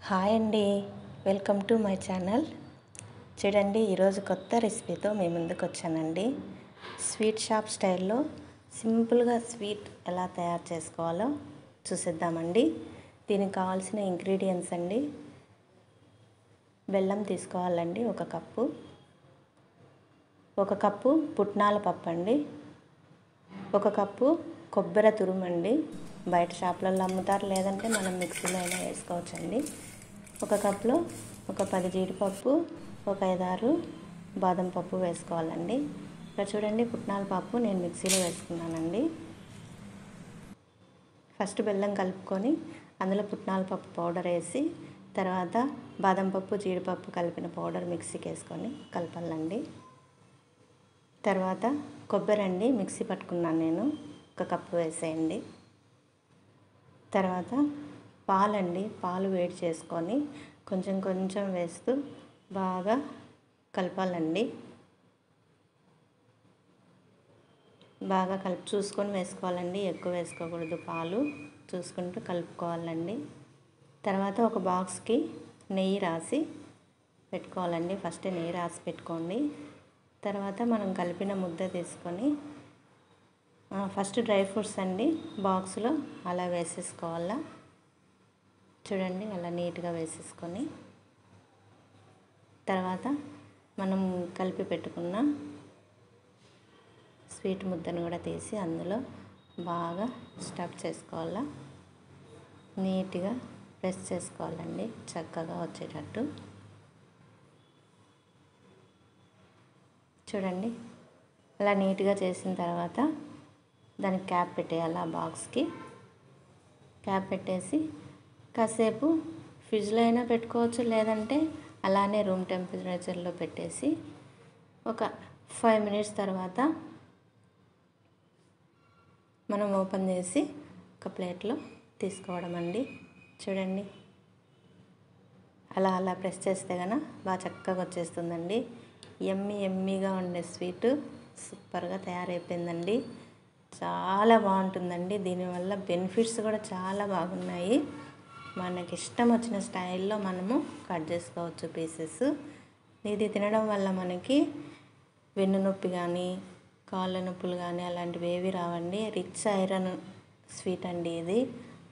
Hi అండి, welcome to my channel. చూడండి, ఈరోజు కొత్త రెసిపీతో మీ ముందుకు వచ్చానండి. స్వీట్ షాప్ స్టైల్లో సింపుల్గా స్వీట్ ఎలా తయారు చేసుకోవాలో చూసేద్దామండి. దీనికి కావాల్సిన ఇంగ్రీడియంట్స్ అండి: బెల్లం తీసుకోవాలండి, ఒక కప్పు పుట్నాల పప్పు అండి, ఒక కప్పు కొబ్బరి తురుమండి. బయట షాపులలో అమ్ముతారు, లేదంటే మనం మిక్సీలో అయినా వేసుకోవచ్చండి. ఒక కప్లో ఒక 10 జీడిపప్పు, ఒక 5-6 బాదం పప్పు వేసుకోవాలండి. ఇక్కడ చూడండి, పుట్నాల పప్పు నేను మిక్సీలో వేసుకున్నానండి. ఫస్ట్ బెల్లం కలుపుకొని అందులో పుట్నాల పప్పు పౌడర్ వేసి, తర్వాత బాదం పప్పు, జీడిపప్పు కలిపిన పౌడర్ మిక్సీకి వేసుకొని కలపాలండి. తర్వాత కొబ్బరి అండి, మిక్సీ పట్టుకున్నాను నేను, ఒక కప్పు వేసేయండి. తర్వాత పాలండి, పాలు వేడి చేసుకొని కొంచెం కొంచెం వేస్తూ బాగా కలపాలండి. బాగా చూసుకొని వేసుకోవాలండి, ఎక్కువ వేసుకోకూడదు. పాలు చూసుకుంటూ కలుపుకోవాలండి. తర్వాత ఒక బాక్స్కి నెయ్యి రాసి పెట్టుకోవాలండి. ఫస్ట్ నెయ్యి రాసి పెట్టుకోండి. తర్వాత మనం కలిపిన ముద్ద తీసుకొని ఫస్ట్ డ్రై ఫ్రూట్స్ అండి బాక్స్లో అలా వేసేసుకోవాలా. చూడండి, అలా నీట్గా వేసేసుకొని తర్వాత మనం కలిపి పెట్టుకున్న స్వీట్ ముద్దను కూడా తీసి అందులో బాగా స్టఫ్ చేసుకోవాలా. నీట్గా ప్రెస్ చేసుకోవాలండి, చక్కగా వచ్చేటట్టు. చూడండి, అలా నీట్గా చేసిన తర్వాత దానికి క్యాప్ పెట్టేయాలి. ఆ బాక్స్కి క్యాప్ పెట్టేసి కాసేపు ఫ్రిడ్జ్లో అయినా పెట్టుకోవచ్చు, లేదంటే అలానే రూమ్ టెంపరేచర్లో పెట్టేసి ఒక 5 మినిట్స్ తర్వాత మనం ఓపెన్ చేసి ఒక ప్లేట్లో తీసుకోవడం అండి. చూడండి, అలా ప్రెస్ చేస్తే కనుక బాగా చక్కగా వచ్చేస్తుందండి. ఎమ్మీగా ఉండే స్వీట్ సూపర్గా తయారైపోయిందండి. చాలా బాగుంటుందండి. దీనివల్ల బెనిఫిట్స్ కూడా చాలా బాగున్నాయి. మనకి ఇష్టం వచ్చిన స్టైల్లో మనము కట్ చేసుకోవచ్చు పీసెస్. ఇది తినడం వల్ల మనకి వెన్ను నొప్పి కానీ, కాళ్ళ నొప్పులు కానీ అలాంటివి ఏవి రావండి. రిచ్ ఐరన్ స్వీట్ అండి ఇది.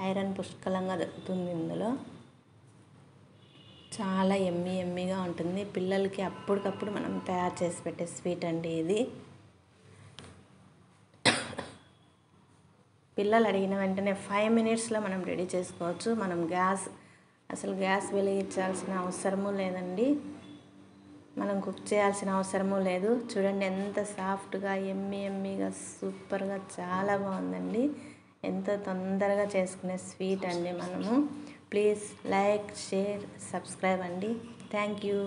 ఐరన్ పుష్కలంగా దొరుకుతుంది ఇందులో. చాలా ఎమ్మీగా ఉంటుంది. పిల్లలకి అప్పటికప్పుడు మనం తయారు చేసి పెట్టే స్వీట్ అండి ఇది. పిల్లలు అడిగిన వెంటనే 5 మినిట్స్లో మనం రెడీ చేసుకోవచ్చు. మనం గ్యాస్ వెలిగించాల్సిన అవసరము లేదండి, మనం కుక్ చేయాల్సిన అవసరము లేదు. చూడండి, ఎంత సాఫ్ట్గా ఎమ్మీగా సూపర్గా చాలా బాగుందండి. ఎంతో తొందరగా చేసుకునే స్వీట్ అండి మనము. ప్లీజ్ లైక్, షేర్, సబ్స్క్రైబ్ అండి. Thank you.